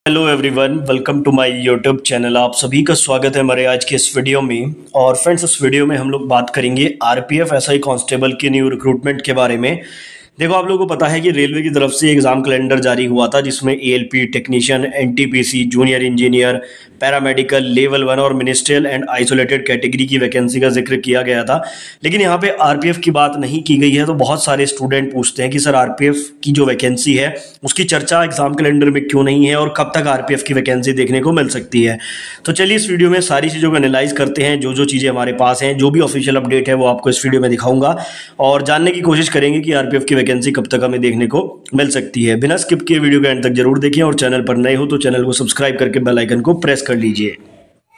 Hello everyone, welcome to my YouTube channel. आप सभी का स्वागत है हमारे आज के इस वीडियो में। और फ्रेंड्स, इस वीडियो में हम लोग बात करेंगे आरपीएफ एसआई कांस्टेबल के न्यू रिक्रूटमेंट के बारे में। देखो, आप लोगों को पता है कि रेलवे की तरफ से एग्जाम कैलेंडर जारी हुआ था जिसमें ALP technician, NTPC, junior engineer, paramedical, level 1 और मिनिस्ट्रियल एंड आइसोलेटेड कैटेगरी की वैकेंसी का जिक्र किया गया था। लेकिन यहाँ पे आरपीएफ की बात नहीं की गई है। तो बहुत सारे स्टूडेंट पूछते हैं कि सर, आरपीएफ की जो वैकेंसी है उसकी चर्चा एग्जाम कैलेंडर में क्यों नहीं है और कब तक आरपीएफ की वैकेंसी देखने को मिल सकती है। तो चलिए इस वीडियो में सारी चीज़ों को एनालाइज करते हैं। जो जो चीज़ें हमारे पास हैं, जो भी ऑफिशियल अपडेट है वो आपको इस वीडियो में दिखाऊंगा और जानने की कोशिश करेंगे कि आरपीएफ की वैकेंसी कब तक हमें देखने को मिल सकती है। बिना स्किप किए वीडियो के एंड तक जरूर देखें और चैनल पर नए हो तो चैनल को सब्सक्राइब करके बेल आइकन को प्रेस कर लीजिए।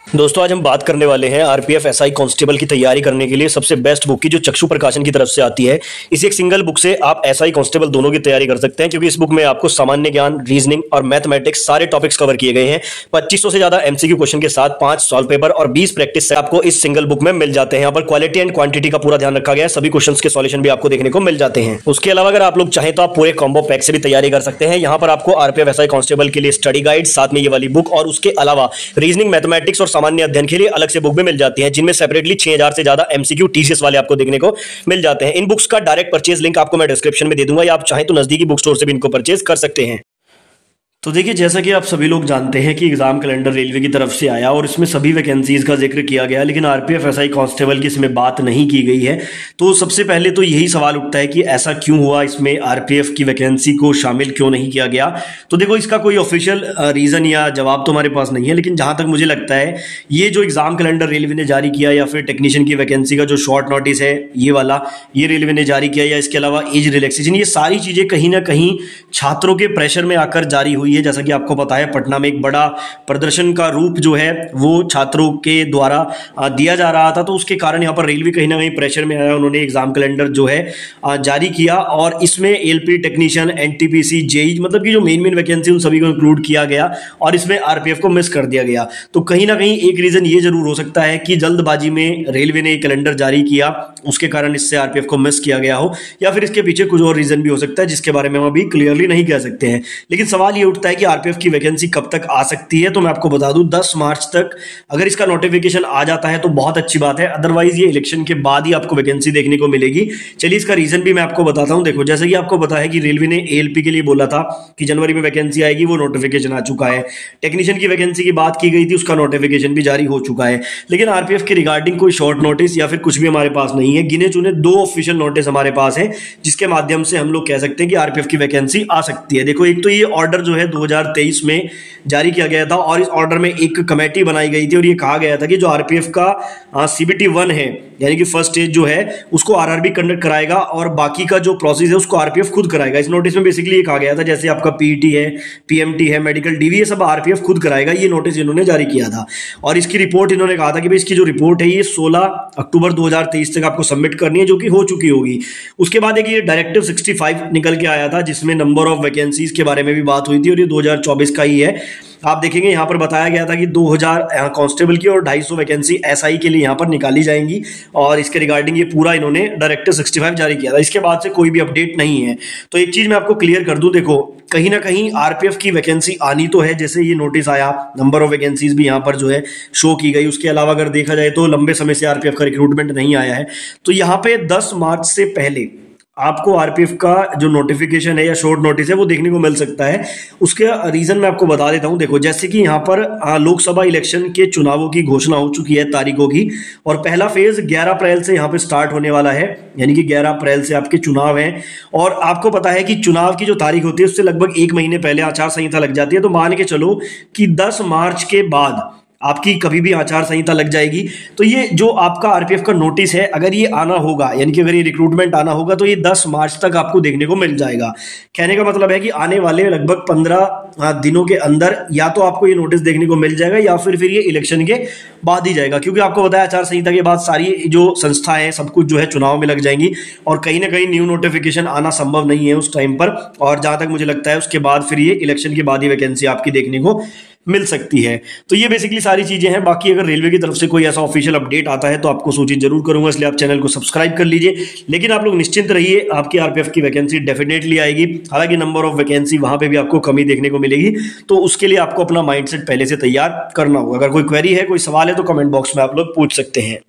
दोस्तों, आज हम बात करने वाले हैं आरपीएफ एसआई कांस्टेबल की तैयारी करने के लिए सबसे बेस्ट बुक की, जो चक्षु प्रकाशन की तरफ से आती है। इस एक सिंगल बुक से आप एसआई कांस्टेबल दोनों की तैयारी कर सकते हैं, क्योंकि इस बुक में आपको सामान्य ज्ञान, रीजनिंग और मैथमेटिक्स सारे टॉपिक्स कवर किए गए हैं। 2500 से ज्यादा एमसीक्यू क्वेश्चन के साथ 5 सॉल्व पेपर और 20 प्रैक्टिस आपको इस सिंगल बुक में मिल जाते हैं। यहाँ पर क्वालिटी एंड क्वांटिटी का पूरा ध्यान रखा गया है। सभी क्वेश्चन के सॉल्यूशन भी आपको देखने को मिल जाते हैं। उसके अलावा अगर आप लोग चाहें तो आप पूरे कॉम्बो पैक से भी तैयारी कर सकते हैं। यहाँ पर आपको आरपीएफ एसआई कांस्टेबल के लिए स्टडी गाइड, साथ में ये वाली बुक और उसके अलावा रीजनिंग, मैथमेटिक्स और सामान्य अध्ययन के लिए अलग से बुक भी मिल जाती है, जिनमें सेपरेटली 6000 से ज्यादा एमसीक्यू टीसीएस वाले आपको देखने को मिल जाते हैं। इन बुक्स का डायरेक्ट परचेज लिंक आपको मैं डिस्क्रिप्शन में दे दूंगा, या आप चाहें तो नजदीकी बुक स्टोर से भी इनको परचेज कर सकते हैं। तो देखिए, जैसा कि आप सभी लोग जानते हैं कि एग्जाम कैलेंडर रेलवे की तरफ से आया और इसमें सभी वैकेंसीज का जिक्र किया गया, लेकिन आरपीएफ एसआई कांस्टेबल की इसमें बात नहीं की गई है। तो सबसे पहले तो यही सवाल उठता है कि ऐसा क्यों हुआ, इसमें आरपीएफ की वैकेंसी को शामिल क्यों नहीं किया गया। तो देखो, इसका कोई ऑफिशियल रीजन या जवाब तो हमारे पास नहीं है, लेकिन जहां तक मुझे लगता है ये जो एग्जाम कैलेंडर रेलवे ने जारी किया, या फिर टेक्नीशियन की वैकेंसी का जो शॉर्ट नोटिस है ये वाला, ये रेलवे ने जारी किया, या इसके अलावा एज रिलैक्सेशन, ये सारी चीजें कहीं ना कहीं छात्रों के प्रेशर में आकर जारी हुई है। जैसा कि आपको पता है, पटना में एक बड़ा प्रदर्शन का रूप जो है वो छात्रों के द्वारा दिया जा रहा था। तो उसके कारण यहाँ पर रेलवे कहीं ना कहीं प्रेशर में आया। उन्होंने एग्जाम कैलेंडर जो है जारी किया और इसमें एलपी टेक्नीशियन, एनटीपीसी, जेई, मतलब कि जो मेन वैकेंसी उन सभी को इंक्लूड किया गया और इसमें आरपीएफ को मिस कर दिया गया। तो कहीं ना कहीं एक रीजन ये जरूर हो सकता है कि जल्दबाजी में रेलवे ने कैलेंडर जारी किया, उसके कारण इससे आरपीएफ को मिस किया गया हो, या फिर इसके पीछे कुछ और रीजन भी हो सकता है जिसके बारे में हम अभी क्लियरली नहीं कह सकते हैं। लेकिन सवाल ये उठता है कि आरपीएफ की वैकेंसी कब तक आ सकती है। तो मैं आपको बता दूं, 10 मार्च तक अगर इसका नोटिफिकेशन आ जाता है तो बहुत अच्छी बात है, अदरवाइज ये इलेक्शन के बाद ही आपको वैकेंसी देखने को मिलेगी। चलिए इसका रीजन भी मैं आपको बताता हूं। देखो, जैसे कि आपको पता है कि रेलवे ने एएलपी के लिए बोला था कि जनवरी में वैकेंसी आएगी, वो नोटिफिकेशन आ चुका है। टेक्नीशियन की वैकेंसी की बात की गई थी, उसका नोटिफिकेशन भी जारी हो चुका है। लेकिन आरपीएफ के रिगार्डिंग कोई शॉर्ट नोटिस या फिर कुछ भी हमारे पास नहीं है। गिने चुने 2 ऑफिशियल नोटिस हमारे पास है जिसके माध्यम से हम लोग कह सकते हैं कि आरपीएफ की वैकेंसी आ सकती है। देखो, एक तो ये ऑर्डर जो है 2023 में जारी किया गया था और इस ऑर्डर में एक कमेटी बनाई गई थी और ये कहा गया था कि जो आरपीएफ का सीबीटी 1 है, यानी कि फर्स्ट स्टेज जो है, उसको आरआरबी कंडक्ट कराएगा और बाकी का जो प्रोसेस है उसको आरपीएफ खुद कराएगा। इस नोटिस में बेसिकली ये कहा गया था जैसे आपका पीईटी है, पीएमटी है, मेडिकल डीवी, ये सब आरपीएफ खुद कराएगा। ये नोटिस इन्होंने जारी किया था और इसकी रिपोर्ट इन्होंने कहा था कि भाई इसकी जो रिपोर्ट है ये 16 अक्टूबर 2023 तक आपको सबमिट करनी है, जो कि हो चुकी होगी। उसके बाद एक ये डायरेक्टिव 65 निकल के आया था जिसमें नंबर ऑफ वैकेंसीज के बारे में भी बात हुई थी और ये 2024 का ही है। आप देखेंगे यहाँ पर बताया गया था कि 2000 कांस्टेबल की और 250 वैकेंसी एसआई के लिए यहाँ पर निकाली जाएंगी और इसके रिगार्डिंग ये पूरा इन्होंने डायरेक्टिव 65 जारी किया था। इसके बाद से कोई भी अपडेट नहीं है। तो एक चीज मैं आपको क्लियर कर दूं, देखो कहीं ना कहीं आरपीएफ की वैकेंसी आनी तो है। जैसे ये नोटिस आया, नंबर ऑफ वैकेंसीज भी यहाँ पर जो है शो की गई। उसके अलावा अगर देखा जाए तो लंबे समय से आरपीएफ का रिक्रूटमेंट नहीं आया है। तो यहाँ पे 10 मार्च से पहले आपको आरपीएफ का जो नोटिफिकेशन है या शॉर्ट नोटिस है वो देखने को मिल सकता है। उसके रीजन मैं आपको बता देता हूं। देखो, जैसे कि यहाँ पर लोकसभा इलेक्शन के चुनावों की घोषणा हो चुकी है तारीखों की, और पहला फेज 11 अप्रैल से यहाँ पे स्टार्ट होने वाला है, यानी कि 11 अप्रैल से आपके चुनाव हैं। और आपको पता है कि चुनाव की जो तारीख होती है उससे लगभग 1 महीने पहले आचार संहिता लग जाती है। तो मान के चलो कि 10 मार्च के बाद आपकी कभी भी आचार संहिता लग जाएगी। तो ये जो आपका आरपीएफ का नोटिस है, अगर ये आना होगा, यानी कि अगर ये रिक्रूटमेंट आना होगा, तो ये 10 मार्च तक आपको देखने को मिल जाएगा। कहने का मतलब है कि आने वाले लगभग 15 दिनों के अंदर या तो आपको ये नोटिस देखने को मिल जाएगा या फिर ये इलेक्शन के बाद ही जाएगा, क्योंकि आपको बताया आचार संहिता के बाद सारी जो संस्थाएं सब कुछ जो है चुनाव में लग जाएंगी और कहीं ना कहीं न्यू नोटिफिकेशन आना संभव नहीं है उस टाइम पर। और जहां तक मुझे लगता है उसके बाद फिर ये इलेक्शन के बाद ही वैकेंसी आपकी देखने को मिल सकती है। तो ये बेसिकली सारी चीजें हैं। बाकी अगर रेलवे की तरफ से कोई ऐसा ऑफिशियल अपडेट आता है तो आपको सूचित जरूर करूंगा, इसलिए आप चैनल को सब्सक्राइब कर लीजिए। लेकिन आप लोग निश्चिंत रहिए, आपकी आरपीएफ की वैकेंसी डेफिनेटली आएगी। हालांकि नंबर ऑफ वैकेंसी वहां पे भी आपको कमी देखने को मिलेगी, तो उसके लिए आपको अपना माइंडसेट पहले से तैयार करना होगा। अगर कोई क्वेरी है, कोई सवाल है, तो कमेंट बॉक्स में आप लोग पूछ सकते हैं।